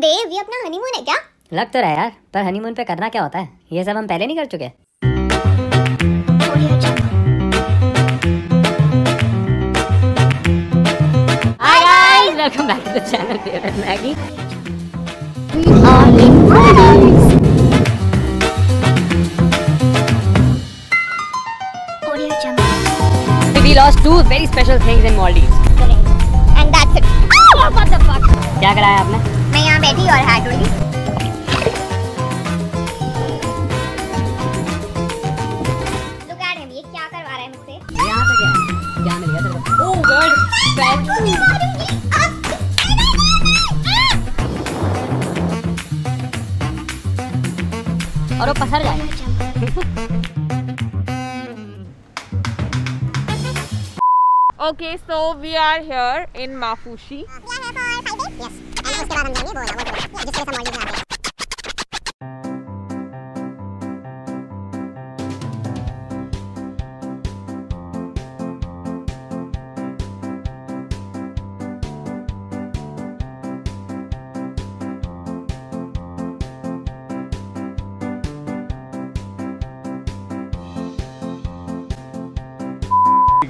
देव, ये अपना हनीमून है क्या? लग तो रहा है यार, पर हनीमून पे करना क्या होता है? ये सब हम पहले नहीं कर चुके? Hi guys, welcome back to the channel Favorite Maggie. We are in Maldives. We lost two very special things in Maldives. And that's it. Oh, what the fuck? क्या कराया आपने? मैं यहाँ बैठी और हाथ धोई। Look at him, ये क्या करवा रहा है मुझसे? ये यहाँ पे क्या है? क्या मिल गया तेरे को? Oh God, bad. और वो पसर जाए। Okay, so we are here in Mafushi. Yes. And उसके बाद हम जाएंगे गोवा, जिसके लिए हम Maldives में आते हैं।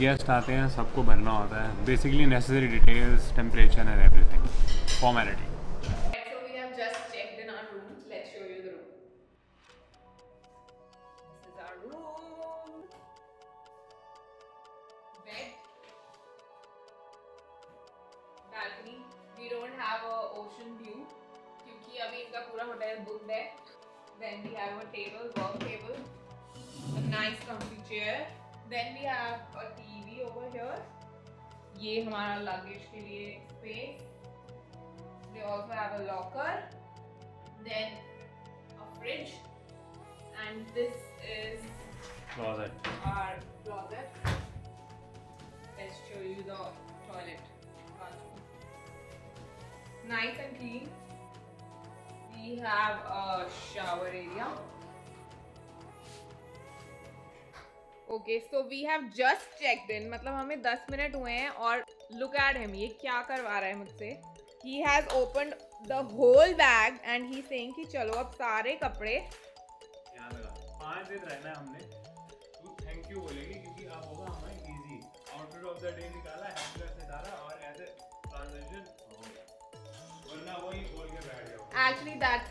गेस्ट आते हैं, सबको भरना होता है basically necessary details, temperature and everything, formality. So we have just checked in our room. Let's show you the room. This is our room. Bed. Balcony. We don't have a ocean view क्योंकि अभी इनका पूरा hotel booked है. Then we have a table, work table, a nice comfy chair. Then we have a TV over here. ये हमारा luggage के लिए space. They also have a locker. Then a fridge. And this is closet. our closet. Let's show you the toilet. Bathroom. Nice and clean. We have a shower area. Okay, so we have just checked in. मतलब हमें 10 minute हुए हैं और look at him. ये क्या करवा रहा है मुझसे? He has opened the whole bag and he's saying कि चलो अब सारे कपड़े यहाँ लगा 5 दिन रहना है हमने, तू थैंक यू बोलेगी क्योंकि अब होगा हमें easy. Outfit of the day निकाला, हैंगर से डाला और ऐसे ट्रांजिशन हो गया, वरना वही बोल के बैठ जाओ। Actually that's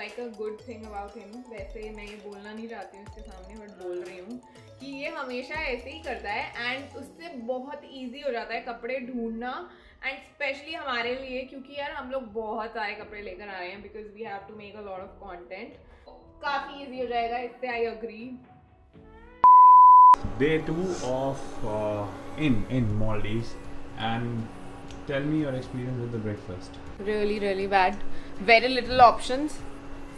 like a good thing about him. वैसे मैं ये बोलना नहीं चाहती हूँ इसके सामने, बट बोल रही हूँ कि ये हमेशा ऐसे ही करता है एंड उससे बहुत इजी हो जाता है कपड़े ढूंढना, एंड स्पेशली हमारे लिए क्योंकि यार हम लोग बहुत सारे कपड़े लेकर आ रहे हैं because we have to make a lot of content. काफ़ी इजी हो जाएगा इससे, I agree. Day 2 of in Maldives, and tell me your experience with the breakfast. Really bad. Very little options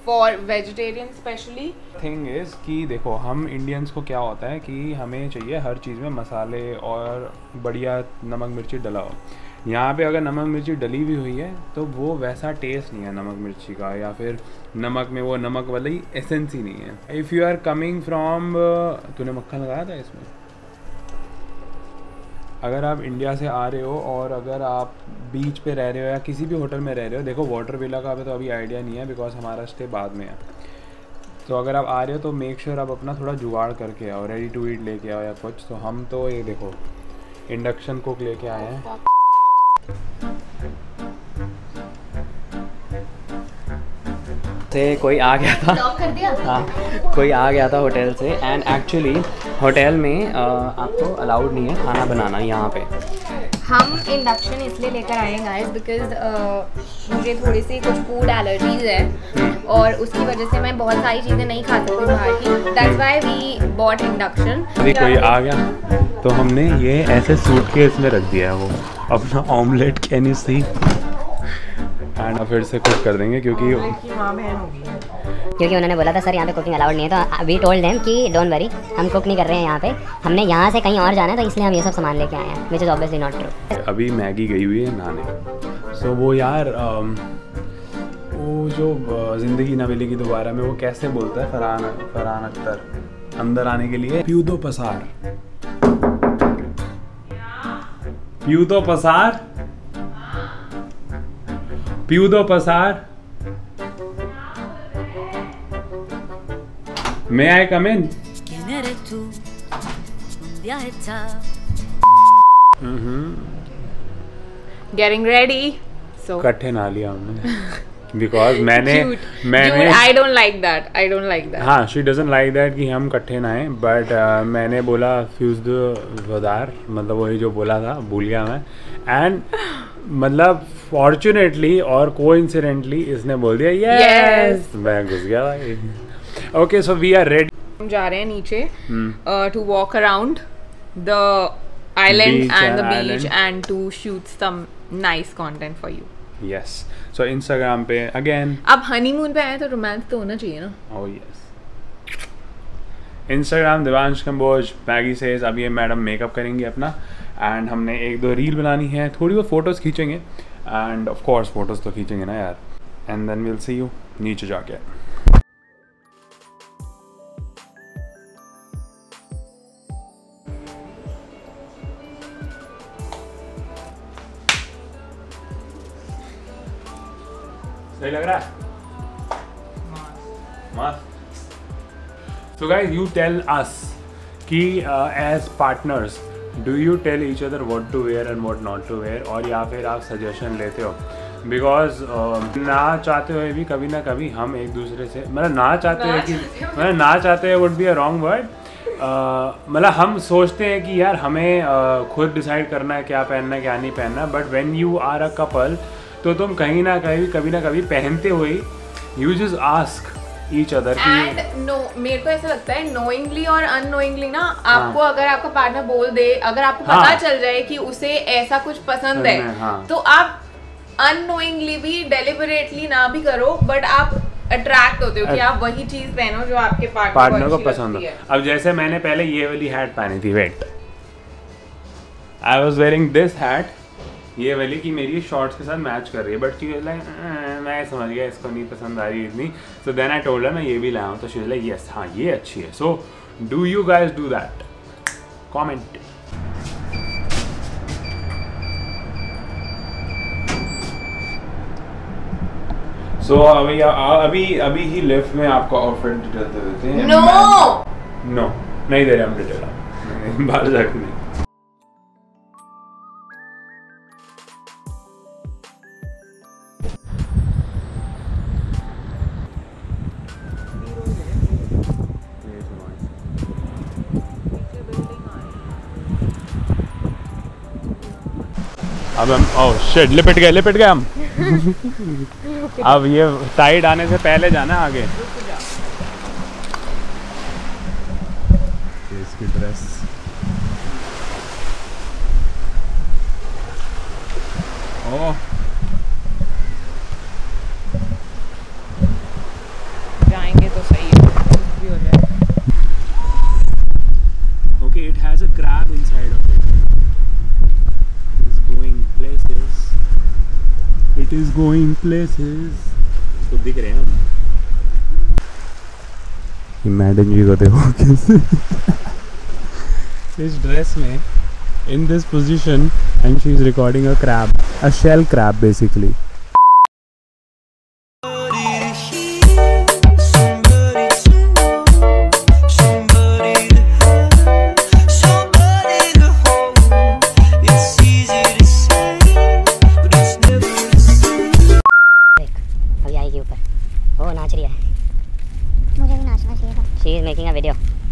for vegetarian especially. Thing is कि देखो, हम Indians को क्या होता है कि हमें चाहिए हर चीज़ में मसाले और बढ़िया नमक मिर्ची डला हो। यहाँ पे अगर नमक मिर्ची डली भी हुई है तो वो वैसा टेस्ट नहीं है नमक मिर्ची का, या फिर नमक में वो नमक वाली एसेंस ही नहीं है। If you are coming from, तूने मक्खन लगाया था इसमें? अगर आप इंडिया से आ रहे हो और अगर आप बीच पे रह रहे हो या किसी भी होटल में रह रहे हो, देखो वाटर विला का तो अभी आइडिया नहीं है बिकॉज हमारा स्टे बाद में है, तो अगर आप आ रहे हो तो मेक श्योर आप अपना थोड़ा जुगाड़ करके आओ, रेडी टू ईट लेके आओ या कुछ। तो हम तो ये देखो इंडक्शन कुक लेके आए हैं। से कोई आ गया था, कर दिया? हाँ, कोई आ गया था होटल से, एंड एक्चुअली होटल में आपको अलाउड नहीं है खाना बनाना यहाँ पे। हम इंडक्शन इसलिए लेकर आए हैं गाइस बिकॉज मुझे थोड़ी सी कुछ फूड एलर्जीज है और उसकी वजह से मैं बहुत सारी चीज़ें नहीं खा सकती बाहर की, that's why we bought induction. कोई आ गया तो हमने ये ऐसे सूटकेस में रख दिया है वो अपना omelette, can you see, and फिर से कुक कर देंगे क्योंकि उन्होंने बोला था सर यहाँ पे कुकिंग अलाउड नहीं है, तो वी टोल्ड देम कि डोंट वरी, हम कुक नहीं कर रहे हैं यहाँ पे, हमने यहाँ से कहीं और जाना है तो इसलिए हम ये सब सामान लेके आए हैं, which is obviously not true. अभी मैगी गई हुई है नहाने, सो वो यार वो जो ज़िंदगी ना मिलेगी दोबारा में वो कैसे बोलता है फरहान अख्तर अंदर आने के लिए, प्यू दो पसार पीऊ दो पसार। May I come in? Getting ready. So कट्ठे ना लिया हमने बिकॉज मैंने I don't like that. I don't like that. हाँ शी डजंट लाइक दैट कि हम कट्ठे ना आए बट मैंने बोला फ्यूज द वदार, मतलब वही जो बोला था भूल गया मैं। एंड मतलब फॉर्चुनेटली और कोइंसिडेंटली इसने बोल दिया यस, मैं घुस गया भाई। Okay so we are ready. हम जा रहे हैं नीचे to walk around the island Beach and the and beach island. and to shoot some nice content for you. Yes so Instagram पे अगेन। अब हनीमून पे आए तो रोमांस तो होना चाहिए ना। Oh yes. Instagram Divansh Kamboj Maggie says. अब ये मैडम मेकअप करेंगी अपना एंड हमने 1-2 रील बनानी है, थोड़ी बहुत फोटोज़ खींचेंगे एंड ऑफ कोर्स फोटोज़ तो खींचेंगे ना यार। And then will see you नीचे जाके। सही लग रहा है? मस्त। So guys, you tell us कि as partners, do you tell each other what to wear and what not to wear, और या फिर आप suggestion लेते हो? Because ना चाहते हुए भी कभी ना कभी हम एक दूसरे से मतलब ना चाहते हुए कि मतलब ना चाहते हुए would be a wrong word। मतलब हम सोचते हैं कि यार हमें खुद डिसाइड करना है क्या पहनना है क्या नहीं पहनना, but when you are a couple तो तुम कहीं ना कभी पहनते हुए you just ask each other की। एंड नो मेरे को ऐसा लगता है नोइंगली और अननोइंगली ना आपको अगर आपका पार्टनर बोल दे, अगर आपको पता चल जाए कि उसे ऐसा कुछ पसंद है तो आप अननोइंगली भी डेलिबरेटली ना भी करो बट आप अट्रैक्ट होते हो कि आप वही चीज पहनो जो आपके पार्टनर को पसंद हो। अब जैसे मैंने पहले ये वाली हैट पहनी थी, wait I was wearing this hat, ये वाली की मेरी शॉर्ट्स के साथ मैच कर रही है, बट शी वाज लाइक मैं समझ गया इसको नहीं पसंद आ रही इतनी। So then I told her मैं ये भी लाया हूँ, तो शी वाज लाइक यस हाँ ये अच्छी है। So do you guys do that? Comment. So अभी ही लिफ्ट में आपको आउटफिट डिटेल दे देते हैं। नो नहीं दे रहे हम डिटेल, बाहर जाके नहीं। अब हम ओह शिट लिपट गए हम। अब ये टाइड आने से पहले जाना आगे। इसकी ड्रेस ओह जाएंगे तो सही है, कुछ भी हो जाए। Okay it has a crab inside of it. It is going places. तो दिख रहे हैं हम। मैडम जी को देखो कैसे इस ड्रेस में in this position and she is recording a crab, a shell crab basically.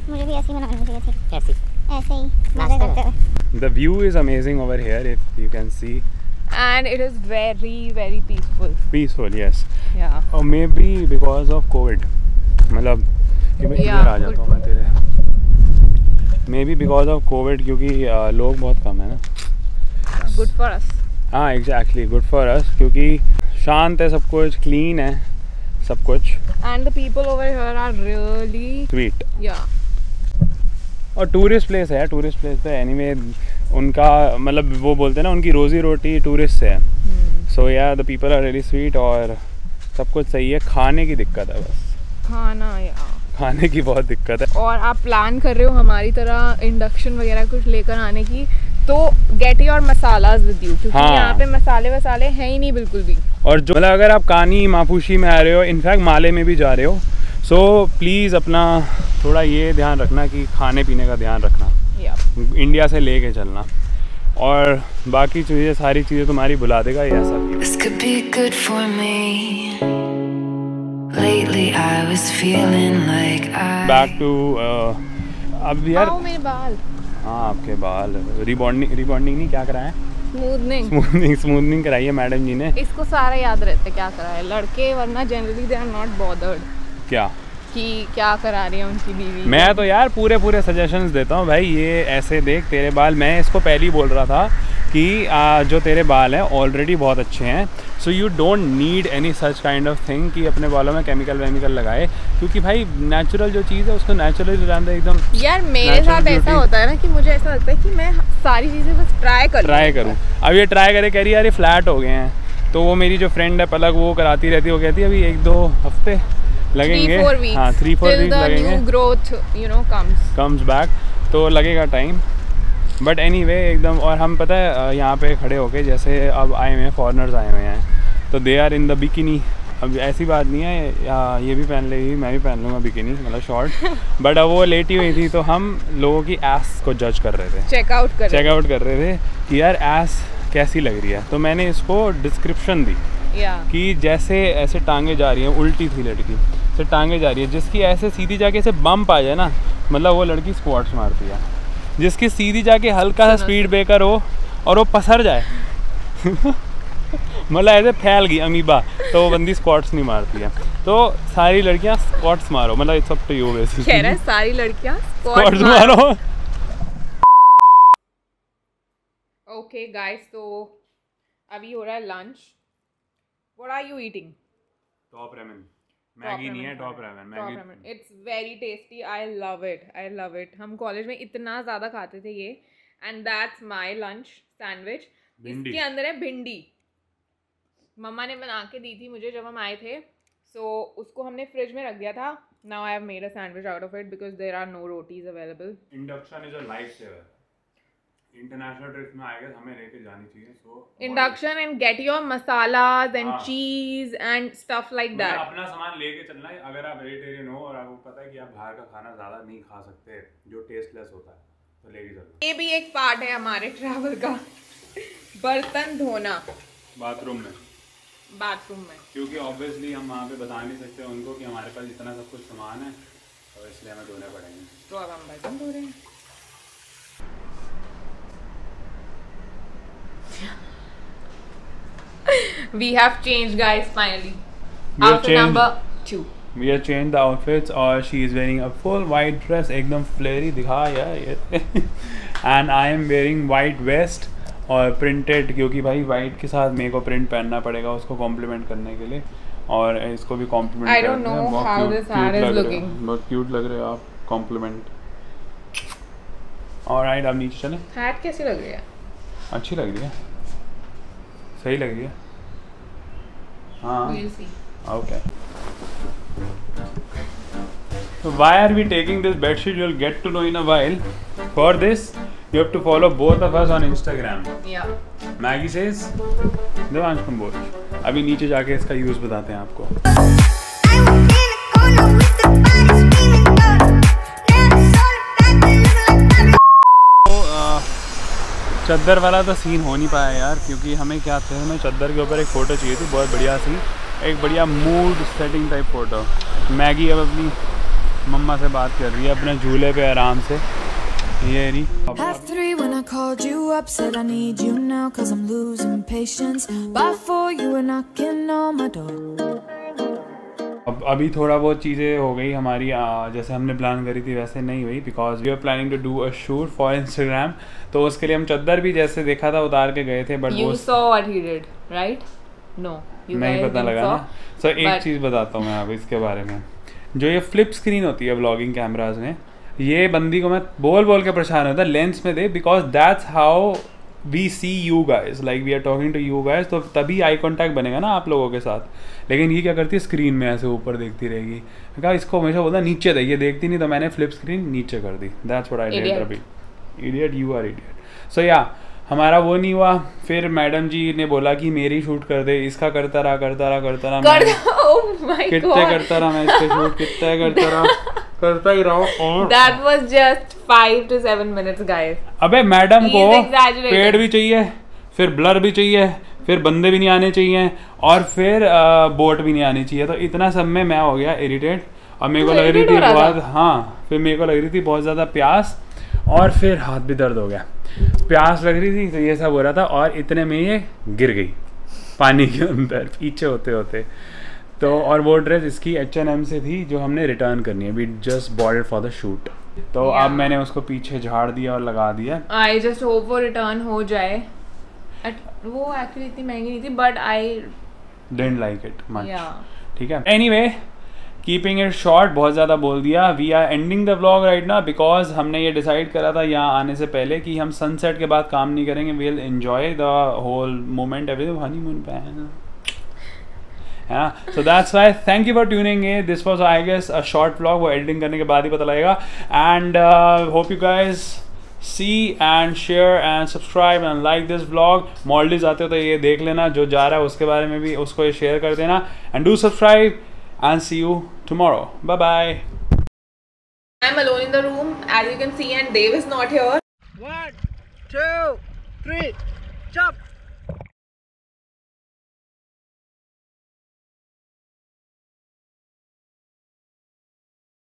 मुझे भी ऐसे ही बनानी चाहिए थी, ऐसे ही मजे करते हुए। The view is amazing over here if you can see. And it is very peaceful. Peaceful, yes. Yeah. Or maybe because of COVID. मतलब कि मैं इधर आ जाता हूँ मैं तेरे। Maybe because of COVID क्योंकि लोग बहुत कम है ना। Good for us. हाँ exactly good for us क्योंकि शांत है सब कुछ, clean है सब कुछ। And the people over here are really sweet. Yeah. और टूरिस्ट प्लेस है, टूरिस्ट प्लेस पे एनीवे उनका मतलब वो बोलते हैं ना उनकी रोजी रोटी टूरिस्ट से है। So yeah the people are really sweet और सब कुछ सही है। खाने की दिक्कत है बस, खाने की बहुत दिक्कत है। और आप प्लान कर रहे हो हमारी तरह इंडक्शन वगैरह कुछ लेकर आने की तो gate your masalas with you क्योंकि यहाँ पे मसाले वसाले हैं ही नहीं बिल्कुल भी। और जो मतलब अगर आप कानी माफूशी में आ रहे हो, इनफैक्ट माले में भी जा रहे हो, सो प्लीज़ अपना थोड़ा ये ध्यान रखना कि खाने पीने का ध्यान रखना, इंडिया से लेके चलना, और बाकी चीज़ें सारी चीज़ें तुम्हारी भुला देगा ये सब। बैक टू अब यार मेरे बाल, हाँ आपके बाल रिबॉन्डिंग नहीं क्या कराया, स्मूथनिंग कराई है मैडम जी ने। इसको सारा याद रहता है क्या करा है लड़के, वरना generally they are not bothered क्या कि क्या करा रही है उनकी बीवी। मैं तो यार पूरे सजेशंस देता हूँ भाई, ये ऐसे देख तेरे बाल, मैं इसको पहले ही बोल रहा था कि जो तेरे बाल हैं ऑलरेडी बहुत अच्छे हैं, so you don't need any such kind of thing कि अपने बालों में केमिकल लगाए, क्योंकि भाई नेचुरल जो चीज़ है उसको नेचुरली रहना एकदम। यार मेरे साथ ऐसा होता है ना कि मुझे ऐसा लगता है कि मैं सारी चीज़ें बस ट्राई करूँ। अब ये ट्राई करे, कह रही यार ये फ्लैट हो गए हैं, तो वो मेरी जो फ्रेंड है पलक, वो कराती रहती है, वो कहती है अभी 1-2 हफ्ते लगेंगे, हाँ 3-4 वीक लगेंगे, ग्रोथ कम्स बैक, तो लगेगा टाइम, बट एनीवे एकदम। और हम पता है यहाँ पे खड़े होके, जैसे अब आए हुए हैं फॉरेनर्स आए हुए हैं, तो they are in the bikini. अब ऐसी बात नहीं है, ये भी पहन लेगी, मैं भी पहन लूँगा बिकिनी, मतलब शॉर्ट, बट अब वो लेटी हुई थी तो हम लोगों की एस को जज कर रहे थे, चेकआउट कर रहे थे कि यार एस कैसी लग रही है। तो मैंने इसको डिस्क्रिप्शन दी कि जैसे ऐसे टांगे जा रही हैं, उल्टी थी लड़की से टांगे जा रही है, जिसकी ऐसे सीधी जाके ऐसे बम्प आ जाए ना, मतलब वो लड़की स्क्वाट्स मारती है, जिसकी सीधी जाके हल्का सा स्पीड ब्रेकर हो और वो पसर जाए मतलब ऐसे फैल गई अमीबा, तो वो बंदी स्क्वाट्स नहीं मारती है। तो सारी लड़कियां स्क्वाट्स मारो, मतलब it's up to you basically, कह रहा है सारी लड़कियां स्क्वाट्स मारो। ओके गाइस, तो अभी हो रहा है lunch. What are you eating? Top ramen, Maggi नहीं है, top ramen. It's very tasty, I love it. हम कॉलेज में इतना ज़्यादा खाते थे ये, and that's my lunch sandwich. इसके अंदर है भिंडी, मम्मा ने बना के दी थी मुझे जब हम आए थे, सो उसको हमने फ्रिज में रख दिया था। Now I have made a sandwich out of it because there are no rotis available. Induction is a life saver, international trips में आएगा हमें लेके जानी चाहिए। So induction and get your masalas and cheese and stuff like that. अपना सामान लेके चलना है। अगर आप वेजिटेरियन हो और आपको पता है कि आप बाहर का खाना ज्यादा नहीं खा सकते जो टेस्टलेस होता है, तो लेके चलो। ये भी एक पार्ट है हमारे ट्रैवल का, बर्तन धोना बाथरूम में, क्योंकि ऑब्वियसली हम वहाँ पे बता नहीं सकते उनको कि हमारे पास इतना सब कुछ सामान है, तो इसलिए हमें धोने पड़ेंगे। तो अब हम बर्तन धो रहे हैं। We have changed, guys. Finally, outfit number 2. We have changed the outfits, और she is wearing a full white dress, एकदम flary, दिखा यार ये and I am wearing white vest और printed, क्योंकि भाई white के साथ मेरे को print पहनना पड़ेगा उसको compliment करने के लिए, और इसको भी compliment I don't know how this hat is looking. बहुत cute लग रहे हो आप, compliment। Alright, अब नीचे चलें। hat कैसी लग रही है? अच्छी लग रही है, सही लग रही है। हाँ, we'll see. Okay. So why are we taking this bedsheet? You'll get to know in a while. For this, you have to follow both of us on Instagram. Yeah. Maggie says, Devansh तुम बोल। अभी नीचे जाके इसका use बताते हैं आपको। चद्दर वाला तो सीन हो नहीं पाया यार, क्योंकि हमें क्या था, हमें चद्दर के ऊपर एक फ़ोटो चाहिए थी बहुत बढ़िया सी, एक बढ़िया mood setting type photo. Maggi अब अपनी मम्मा से बात कर रही है अपने झूले पे आराम से, ये रही। अब अभी थोड़ा बहुत चीज़ें हो गई हमारी, जैसे हमने प्लान करी थी वैसे नहीं हुई, because we are planning to do a shoot for Instagram. तो उसके लिए हम चद्दर भी जैसे देखा था उतार के गए थे, but you saw what he did, right? No, you नहीं पता लगा ना। सो एक चीज़ बताता हूँ मैं अब इसके बारे में, जो ये फ्लिप स्क्रीन होती है व्लॉगिंग कैमराज में, ये बंदी को मैं बोल के परेशान होता है लेंस में दे, because that's how we see you guys, like we are talking to you guys, तो तभी आई कॉन्टैक्ट बनेगा ना आप लोगों के साथ। लेकिन ये क्या करती है, स्क्रीन में ऐसे ऊपर देखती रहेगी। कहा इसको हमेशा बोलता नीचे दे, ये देखती नहीं, तो मैंने फ्लिप स्क्रीन नीचे कर दी। दैट्स व्हाट आई डिड अभी। Idiot, you are idiot. So या हमारा वो नहीं हुआ। फिर मैडम जी ने बोला कि मेरी शूट कर दे, इसका करता रहा कितने करता रहा मैं इसके शूट, कितने करता ही रहा। और That was just 5 to 7 minutes, guys. अबे मैडम को He is exaggerating. पेड़ भी चाहिए, फिर ब्लर भी चाहिए, फिर बंदे भी नहीं आने चाहिए, और फिर बोट भी नहीं आनी चाहिए। तो इतना सब में मैं हो गया इरिटेट, और मेरे को लग रही थी बहुत, हाँ फिर मेरे को लग रही थी बहुत ज़्यादा प्यास, और फिर हाथ भी दर्द हो गया। प्यास लग रही थी तो ये सब हो रहा था, और इतने में ये गिर गई पानी के अंदर पीछे होते होते। तो और वो ड्रेस इसकी H&M से थी जो हमने रिटर्न करनी है, we just bought it for the shoot. तो अब मैंने उसको पीछे झाड़ दिया और लगा दिया। I just hope वो रिटर्न हो जाए। वो एक्चुअली इतनी महंगी नहीं थी, but I didn't like it much. ठीक है, एनीवे कीपिंग इट शॉर्ट, बहुत ज़्यादा बोल दिया। We are ending the vlog right ना, बिकॉज हमने ये डिसाइड करा था यहाँ आने से पहले कि हम सनसेट के बाद काम नहीं करेंगे, we will enjoy the whole moment everything, honeymoon पे है ना। So that's why thank you for tuning in, this was I guess a short vlog, वो एडिटिंग करने के बाद ही पता लगेगा। And hope you guys see and share and subscribe and like this vlog. Maldives आते हो तो ये देख लेना, जो जा रहा है उसके बारे में भी उसको ये शेयर कर देना, and do subscribe and see you tomorrow. Bye bye. I'm alone in the room, as you can see, and Dave is not here. 1, 2, 3